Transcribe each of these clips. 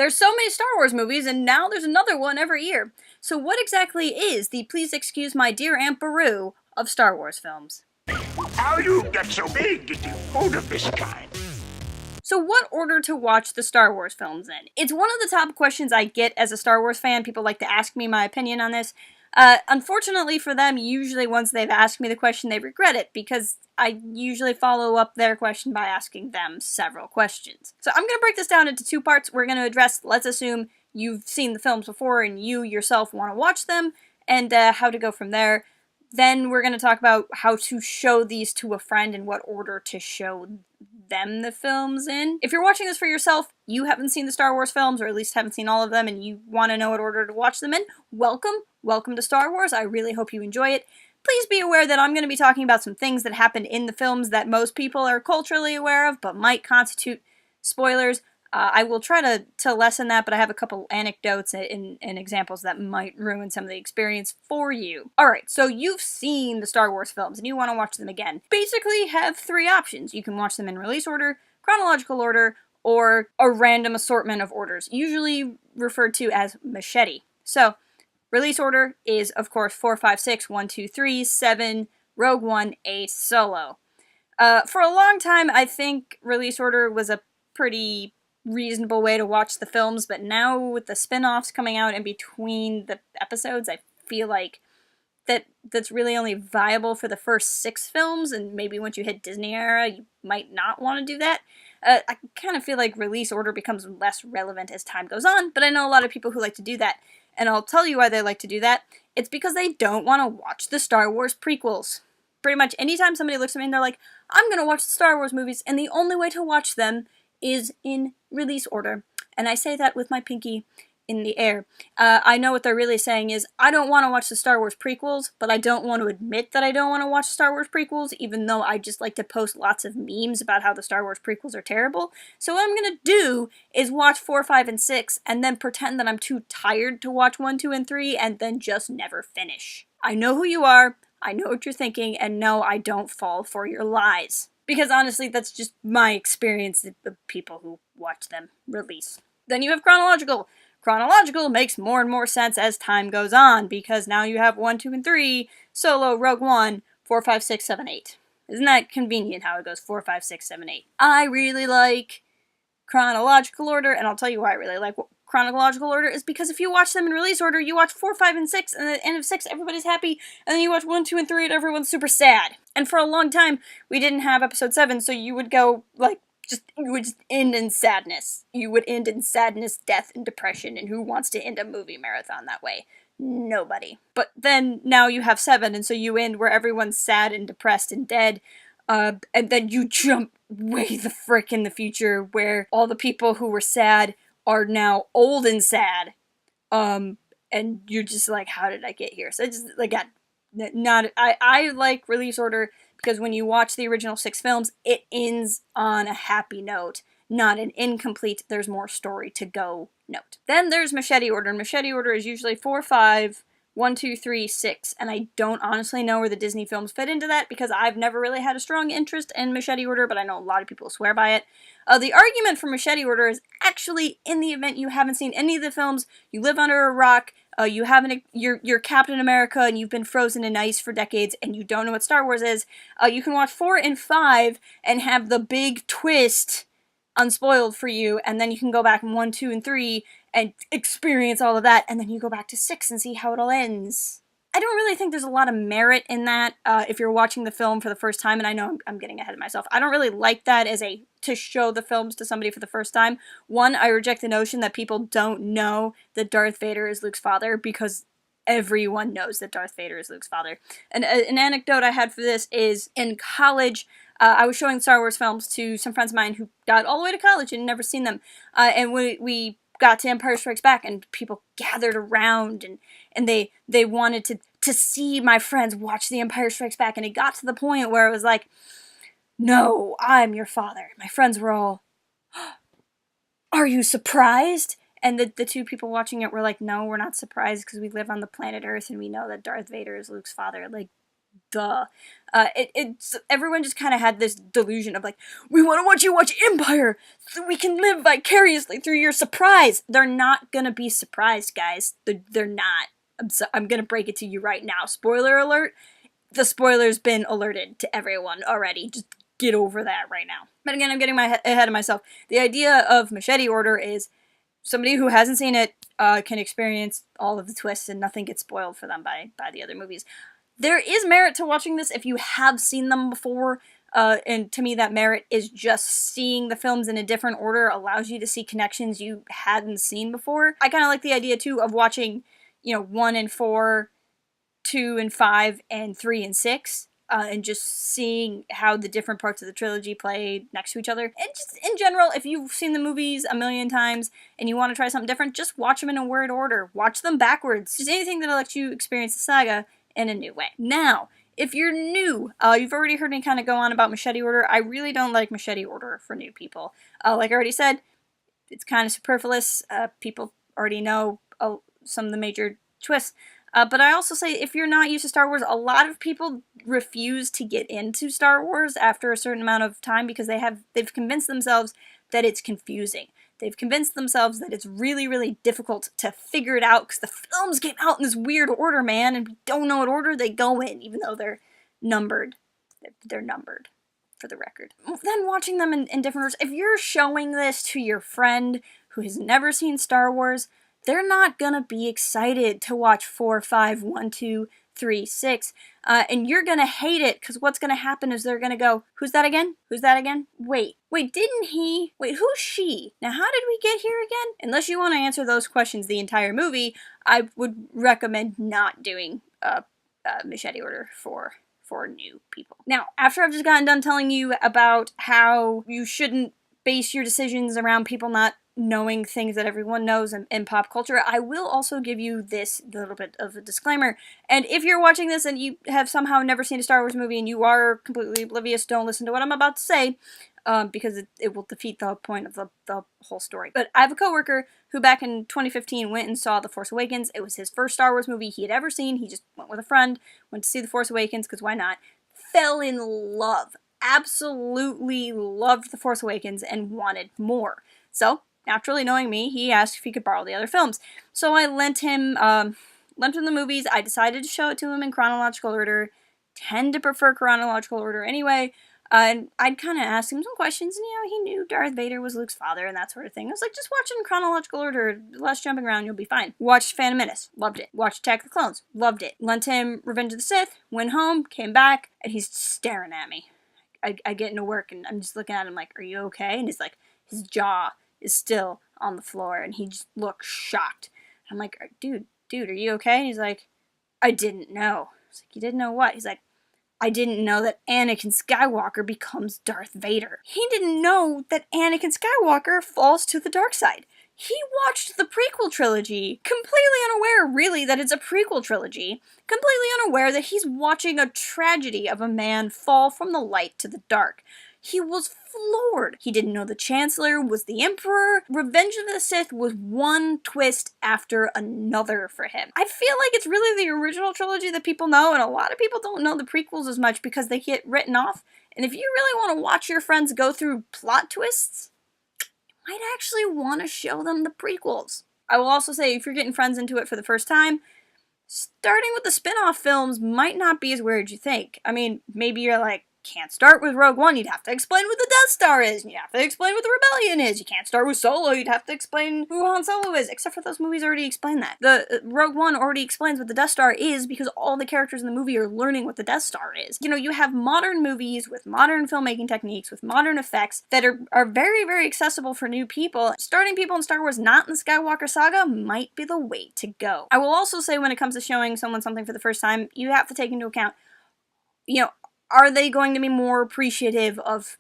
There's so many Star Wars movies, and now there's another one every year. So what exactly is the Please Excuse My Dear Aunt Beru of Star Wars films? How you get so big getting food of this kind? So what order to watch the Star Wars films in? It's one of the top questions I get as a Star Wars fan. People like to ask me my opinion on this. Unfortunately for them, usually once they've asked me the question, they regret it, because I usually follow up their question by asking them several questions. So I'm going to break this down into two parts. We're going to address, let's assume you've seen the films before and you yourself want to watch them, and how to go from there. Then we're going to talk about how to show these to a friend and what order to show them the films in. If you're watching this for yourself, you haven't seen the Star Wars films, or at least haven't seen all of them, and you want to know what order to watch them in, welcome. Welcome to Star Wars. I really hope you enjoy it. Please be aware that I'm going to be talking about some things that happened in the films that most people are culturally aware of, but might constitute spoilers. I will try to lessen that, but I have a couple anecdotes and examples that might ruin some of the experience for you. Alright, so you've seen the Star Wars films and you want to watch them again. Basically have three options. You can watch them in release order, chronological order, or a random assortment of orders, usually referred to as machete. So, release order is, of course, 4, 5, 6, 1, 2, 3, 7, Rogue One, 8, Solo. For a long time, I think release order was a pretty reasonable way to watch the films, but now with the spin-offs coming out in between the episodes, I feel like that's really only viable for the first 6 films, and maybe once you hit Disney era, you might not want to do that. I kind of feel like release order becomes less relevant as time goes on, but I know a lot of people who like to do that, and I'll tell you why they like to do that. It's because they don't want to watch the Star Wars prequels. Pretty much anytime somebody looks at me and they're like, I'm gonna watch the Star Wars movies, and the only way to watch them is in release order. And I say that with my pinky in the air. I know what they're really saying is, I don't want to watch the Star Wars prequels, but I don't want to admit that I don't want to watch Star Wars prequels, even though I just like to post lots of memes about how the Star Wars prequels are terrible. So what I'm gonna do is watch 4, 5, and 6, and then pretend that I'm too tired to watch 1, 2, and 3, and then just never finish. I know who you are, I know what you're thinking, and no, I don't fall for your lies. Because honestly, that's just my experience of people who watch them release. Then you have chronological. Chronological makes more and more sense as time goes on, because now you have 1, 2, and 3, Solo, Rogue One, 4, 5, 6, 7, 8. Isn't that convenient how it goes 4, 5, 6, 7, 8? I really like chronological order, and I'll tell you why I really like chronological order, is because if you watch them in release order, you watch 4, 5, and 6, and at the end of 6, everybody's happy, and then you watch 1, 2, and 3, and everyone's super sad. And for a long time, we didn't have episode 7, so you would go, like, you would just end in sadness. You would end in sadness, death, and depression, and who wants to end a movie marathon that way? Nobody. But then, now you have 7, and so you end where everyone's sad and depressed and dead, and then you jump way the frick in the future, where all the people who were sad are now old and sad, and you're just like, how did I get here? So it's just, like, I like release order, because when you watch the original 6 films, it ends on a happy note, not an incomplete, there's more story to go note. Then there's machete order, and machete order is usually 4, 5, 1, 2, 3, 6, and I don't honestly know where the Disney films fit into that, because I've never really had a strong interest in machete order, but I know a lot of people swear by it. The argument for machete order is actually, in the event you haven't seen any of the films, you live under a rock, you're Captain America and you've been frozen in ice for decades and you don't know what Star Wars is, you can watch 4 and 5 and have the big twist unspoiled for you, and then you can go back in 1, 2, and 3 and experience all of that, and then you go back to 6 and see how it all ends. I don't really think there's a lot of merit in that if you're watching the film for the first time, and I know I'm getting ahead of myself. I don't really like that as to show the films to somebody for the first time. One, I reject the notion that people don't know that Darth Vader is Luke's father, because everyone knows that Darth Vader is Luke's father. And an anecdote I had for this is, in college, I was showing Star Wars films to some friends of mine who got all the way to college and never seen them, and we got to Empire Strikes Back, and people gathered around, and they wanted to see my friends watch The Empire Strikes Back, and it got to the point where it was like, no, I'm your father. My friends were all, are you surprised? And the two people watching it were like, no, we're not surprised, because we live on the planet Earth, and we know that Darth Vader is Luke's father. Like, duh. It's everyone just kind of had this delusion of like, we want to watch you watch Empire so we can live vicariously through your surprise. They're not gonna be surprised, guys. They're not. I'm gonna break it to you right now. Spoiler alert. The spoiler's been alerted to everyone already. Just get over that right now. But again, I'm getting ahead of myself. The idea of Machete Order is somebody who hasn't seen it can experience all of the twists and nothing gets spoiled for them by the other movies. There is merit to watching this if you have seen them before, and to me that merit is just seeing the films in a different order allows you to see connections you hadn't seen before. I kind of like the idea too of watching, 1 and 4, 2 and 5, and 3 and 6, and just seeing how the different parts of the trilogy play next to each other. And just in general, if you've seen the movies a million times and you want to try something different, just watch them in a weird order. Watch them backwards. Just anything that'll let you experience the saga in a new way. Now, if you're new, you've already heard me kind of go on about Machete Order. I really don't like Machete Order for new people. Like I already said, it's kind of superfluous. People already know some of the major twists. But I also say, if you're not used to Star Wars, a lot of people refuse to get into Star Wars after a certain amount of time because they've convinced themselves that it's confusing. They've convinced themselves that it's really, really difficult to figure it out because the films came out in this weird order, man, and we don't know what order they go in, even though they're numbered. They're numbered, for the record. Then watching them in different orders. If you're showing this to your friend who has never seen Star Wars, they're not gonna be excited to watch 4, 5, 1, 2, 3, 6, and you're gonna hate it, because what's gonna happen is they're gonna go, who's that again? Who's that again? Wait, didn't he? Wait, who's she? Now how did we get here again? Unless you want to answer those questions the entire movie, I would recommend not doing Machete Order for new people. Now, after I've just gotten done telling you about how you shouldn't base your decisions around people not knowing things that everyone knows in pop culture, I will also give you this little bit of a disclaimer. And if you're watching this and you have somehow never seen a Star Wars movie and you are completely oblivious, don't listen to what I'm about to say, because it will defeat the point of the whole story. But I have a coworker who back in 2015 went and saw The Force Awakens. It was his first Star Wars movie he had ever seen. He just went with a friend, went to see The Force Awakens, because why not? Fell in love. Absolutely loved The Force Awakens and wanted more. So, naturally knowing me, he asked if he could borrow the other films. So I lent him the movies. I decided to show it to him in chronological order. Tend to prefer chronological order anyway. And I'd kind of ask him some questions, and he knew Darth Vader was Luke's father and that sort of thing. I was like, just watch it in chronological order, less jumping around, you'll be fine. Watched Phantom Menace, loved it. Watched Attack of the Clones, loved it. Lent him Revenge of the Sith, went home, came back, and he's staring at me. I get into work, and I'm just looking at him like, are you okay? And he's like, his jaw is still on the floor, and he just looks shocked. I'm like, dude, are you okay? And he's like, I didn't know. I was like, you didn't know what? He's like, I didn't know that Anakin Skywalker becomes Darth Vader. He didn't know that Anakin Skywalker falls to the dark side. He watched the prequel trilogy, completely unaware, really, that it's a prequel trilogy, completely unaware that he's watching a tragedy of a man fall from the light to the dark. He was floored. He didn't know the Chancellor was the Emperor. Revenge of the Sith was one twist after another for him. I feel like it's really the original trilogy that people know, and a lot of people don't know the prequels as much because they get written off. And if you really want to watch your friends go through plot twists, you might actually want to show them the prequels. I will also say, if you're getting friends into it for the first time, starting with the spin-off films might not be as weird as you think. I mean, maybe you're like, can't start with Rogue One, you'd have to explain what the Death Star is, and you'd have to explain what the Rebellion is. You can't start with Solo, you'd have to explain who Han Solo is, except for those movies already explain that. The Rogue One already explains what the Death Star is because all the characters in the movie are learning what the Death Star is. You have modern movies with modern filmmaking techniques, with modern effects that are very, very accessible for new people. Starting people in Star Wars not in the Skywalker saga might be the way to go. I will also say, when it comes to showing someone something for the first time, you have to take into account, are they going to be more appreciative of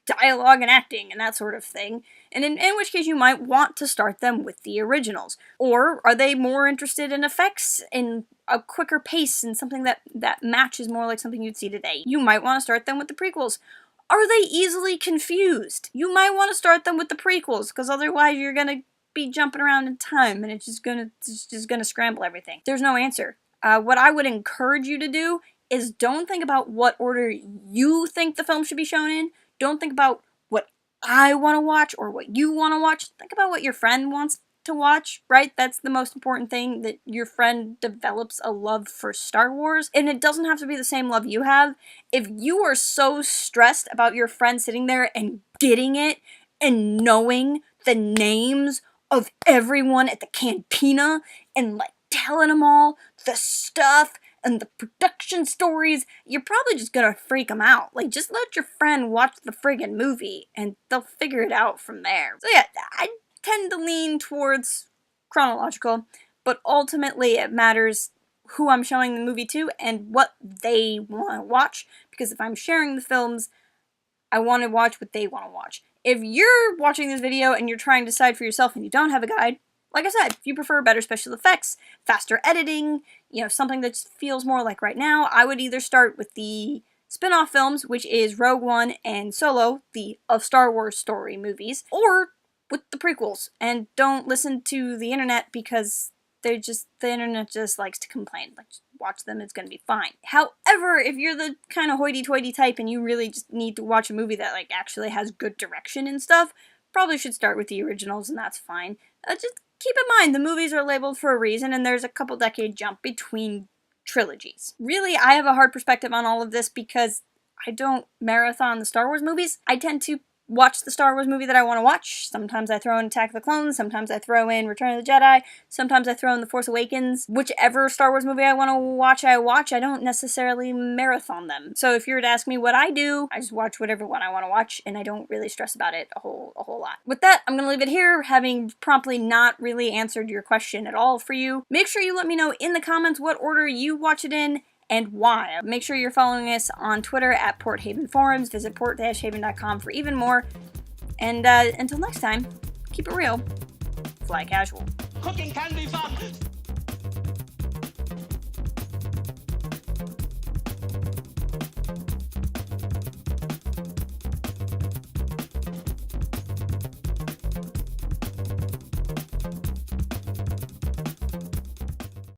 dialogue and acting and that sort of thing? And in which case you might want to start them with the originals. Or are they more interested in effects, in a quicker pace, and something that matches more like something you'd see today? You might want to start them with the prequels. Are they easily confused? You might want to start them with the prequels, because otherwise you're going to be jumping around in time and it's just gonna scramble everything. There's no answer. What I would encourage you to do is don't think about what order you think the film should be shown in. Don't think about what I want to watch or what you want to watch. Think about what your friend wants to watch, right? That's the most important thing, that your friend develops a love for Star Wars, and it doesn't have to be the same love you have. If you are so stressed about your friend sitting there and getting it and knowing the names of everyone at the cantina and like telling them all the stuff and the production stories, you're probably just gonna freak them out. Like, just let your friend watch the friggin' movie and they'll figure it out from there. So yeah, I tend to lean towards chronological, but ultimately it matters who I'm showing the movie to and what they want to watch, because if I'm sharing the films, I want to watch what they want to watch. If you're watching this video and you're trying to decide for yourself and you don't have a guide, like I said, if you prefer better special effects, faster editing, something that feels more like right now, I would either start with the spin-off films, which is Rogue One and Solo, the Of Star Wars story movies, or with the prequels, and don't listen to the internet because the internet just likes to complain. Like, just watch them, it's gonna be fine. However, if you're the kind of hoity-toity type and you really just need to watch a movie that like actually has good direction and stuff, probably should start with the originals, and that's fine. Just keep in mind, the movies are labeled for a reason, and there's a couple decade jump between trilogies. Really, I have a hard perspective on all of this because I don't marathon the Star Wars movies. I tend to watch the Star Wars movie that I want to watch. Sometimes I throw in Attack of the Clones, sometimes I throw in Return of the Jedi, sometimes I throw in The Force Awakens. Whichever Star Wars movie I want to watch, I watch. I don't necessarily marathon them. So if you were to ask me what I do, I just watch whatever one I want to watch, and I don't really stress about it a whole lot. With that, I'm going to leave it here, having promptly not really answered your question at all for you. Make sure you let me know in the comments what order you watch it in, and why. Make sure you're following us on Twitter at Port Haven Forums. Visit port-haven.com for even more. And until next time, keep it real, fly casual. Cooking can be fun.